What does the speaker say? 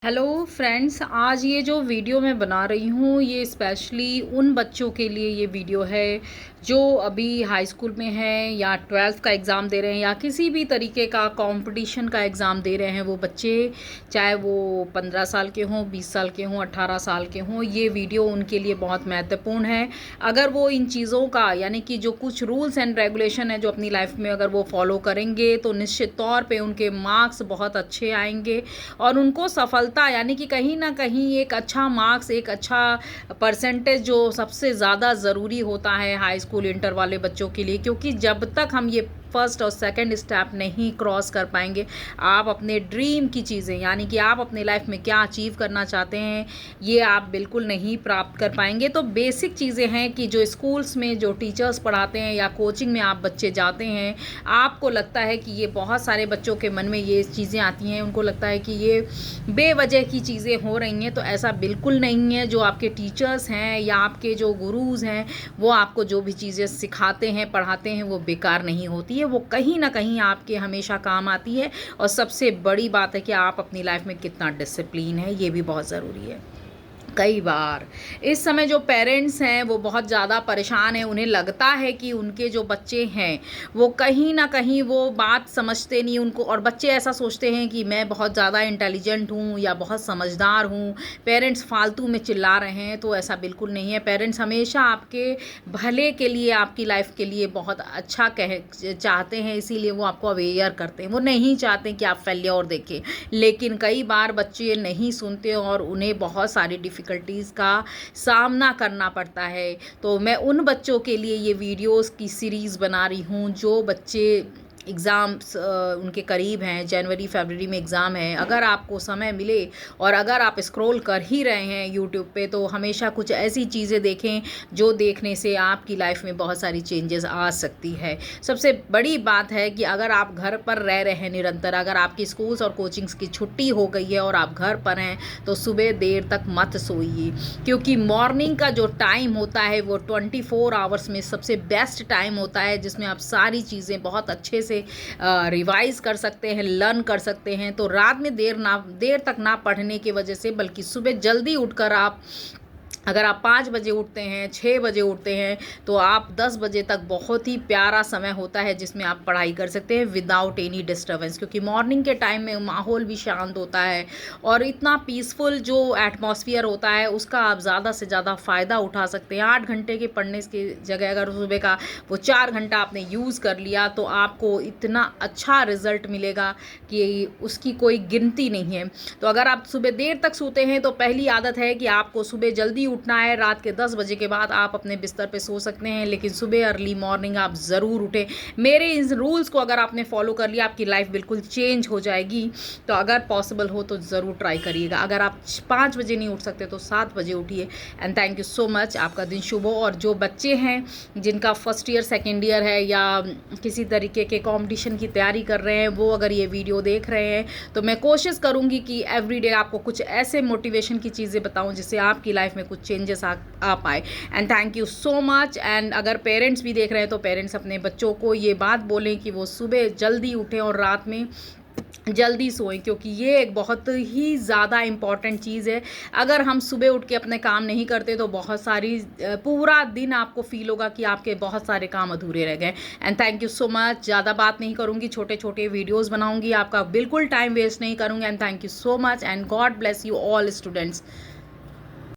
Hello friends, आज ये जो वीडियो मैं बना रही हूँ ये स्पेशली उन बच्चों के लिए ये वीडियो है जो अभी हाई स्कूल में हैं या 12th का एग्ज़ाम दे रहे हैं या किसी भी तरीके का कंपटीशन का एग्ज़ाम दे रहे हैं। वो बच्चे चाहे वो 15 साल के हों, 20 साल के हों, 18 साल के हों, ये वीडियो उनके लिए बहुत महत्वपूर्ण है। अगर वो इन चीज़ों का यानी कि जो कुछ रूल्स एंड रेगुलेशन है जो अपनी लाइफ में अगर वो फॉलो करेंगे तो निश्चित तौर पे उनके मार्क्स बहुत अच्छे आएंगे और उनको सफलता यानी कि कहीं ना कहीं एक अच्छा मार्क्स, एक अच्छा परसेंटेज जो सबसे ज़्यादा ज़रूरी होता है हाई स्कूल इंटर वाले बच्चों के लिए, क्योंकि जब तक हम ये फर्स्ट और सेकंड स्टेप नहीं क्रॉस कर पाएंगे, आप अपने ड्रीम की चीज़ें यानी कि आप अपने लाइफ में क्या अचीव करना चाहते हैं ये आप बिल्कुल नहीं प्राप्त कर पाएंगे। तो बेसिक चीज़ें हैं कि जो स्कूल्स में जो टीचर्स पढ़ाते हैं या कोचिंग में आप बच्चे जाते हैं, आपको लगता है कि ये बहुत सारे बच्चों के मन में ये चीज़ें आती हैं, उनको लगता है कि ये बेवजह की चीज़ें हो रही हैं। तो ऐसा बिल्कुल नहीं है। जो आपके टीचर्स हैं या आपके जो गुरुज़ हैं वो आपको जो भी चीज़ें सिखाते हैं, पढ़ाते हैं, वो बेकार नहीं होती है, वो कहीं ना कहीं आपके हमेशा काम आती है। और सबसे बड़ी बात है कि आप अपनी लाइफ में कितना डिसिप्लिन है, ये भी बहुत ज़रूरी है। कई बार इस समय जो पेरेंट्स हैं वो बहुत ज़्यादा परेशान हैं। उन्हें लगता है कि उनके जो बच्चे हैं वो कहीं ना कहीं वो बात समझते नहीं उनको, और बच्चे ऐसा सोचते हैं कि मैं बहुत ज़्यादा इंटेलिजेंट हूँ या बहुत समझदार हूँ, पेरेंट्स फालतू में चिल्ला रहे हैं। तो ऐसा बिल्कुल नहीं है। पेरेंट्स हमेशा आपके भले के लिए, आपकी लाइफ के लिए बहुत अच्छा चाहते हैं, इसीलिए वो आपको अवेयर करते हैं। वो नहीं चाहते कि आप फेल्योर देखें। लेकिन कई बार बच्चे नहीं सुनते और उन्हें बहुत सारी डिफ़िकल्टीज़ का सामना करना पड़ता है। तो मैं उन बच्चों के लिए ये वीडियोस की सीरीज़ बना रही हूँ जो बच्चे एग्ज़ाम्स उनके करीब हैं, जनवरी फरवरी में एग्ज़ाम है। अगर आपको समय मिले और अगर आप स्क्रॉल कर ही रहे हैं यूट्यूब पे, तो हमेशा कुछ ऐसी चीज़ें देखें जो देखने से आपकी लाइफ में बहुत सारी चेंजेस आ सकती है। सबसे बड़ी बात है कि अगर आप घर पर रह रहे हैं निरंतर, अगर आपकी स्कूल्स और कोचिंग्स की छुट्टी हो गई है और आप घर पर हैं, तो सुबह देर तक मत सोइए, क्योंकि मॉर्निंग का जो टाइम होता है वो 24 आवर्स में सबसे बेस्ट टाइम होता है, जिसमें आप सारी चीज़ें बहुत अच्छे से रिवाइज कर सकते हैं, लर्न कर सकते हैं। तो रात में देर तक ना पढ़ने की वजह से, बल्कि सुबह जल्दी उठकर आप, अगर आप 5 बजे उठते हैं, 6 बजे उठते हैं, तो आप 10 बजे तक बहुत ही प्यारा समय होता है जिसमें आप पढ़ाई कर सकते हैं विदाउट एनी डिस्टर्बेंस, क्योंकि मॉर्निंग के टाइम में माहौल भी शांत होता है और इतना पीसफुल जो एटमॉस्फेयर होता है उसका आप ज़्यादा से ज़्यादा फ़ायदा उठा सकते हैं। 8 घंटे के पढ़ने की जगह अगर सुबह का वो 4 घंटा आपने यूज़ कर लिया तो आपको इतना अच्छा रिज़ल्ट मिलेगा कि उसकी कोई गिनती नहीं है। तो अगर आप सुबह देर तक सोते हैं तो पहली आदत है कि आपको सुबह जल्दी उठना है। रात के 10 बजे के बाद आप अपने बिस्तर पे सो सकते हैं, लेकिन सुबह अर्ली मॉर्निंग आप ज़रूर उठें। मेरे इन रूल्स को अगर आपने फॉलो कर लिया, आपकी लाइफ बिल्कुल चेंज हो जाएगी। तो अगर पॉसिबल हो तो ज़रूर ट्राई करिएगा। अगर आप 5 बजे नहीं उठ सकते तो 7 बजे उठिए। And thank you so much. आपका दिन शुभ हो। और जो बच्चे हैं जिनका फर्स्ट ईयर, सेकेंड ईयर है या किसी तरीके के कॉम्पिटिशन की तैयारी कर रहे हैं, वो अगर ये वीडियो देख रहे हैं तो मैं कोशिश करूँगी कि एवरीडे आपको कुछ ऐसे मोटिवेशन की चीज़ें बताऊँ जिससे आपकी लाइफ में कुछ चेंजेस आ पाए। And thank you so much. And अगर पेरेंट्स भी देख रहे हैं तो पेरेंट्स अपने बच्चों को ये बात बोलें कि वो सुबह जल्दी उठें और रात में जल्दी सोएं, क्योंकि ये एक बहुत ही ज़्यादा इम्पॉर्टेंट चीज़ है। अगर हम सुबह उठ के अपने काम नहीं करते तो बहुत सारी पूरा दिन आपको फील होगा कि आपके बहुत सारे काम अधूरे रह गए। And thank you so much. ज़्यादा बात नहीं करूँगी, छोटे छोटे वीडियोज़ बनाऊँगी, आपका बिल्कुल टाइम वेस्ट नहीं करूँगी। And thank you so much and God bless you all students.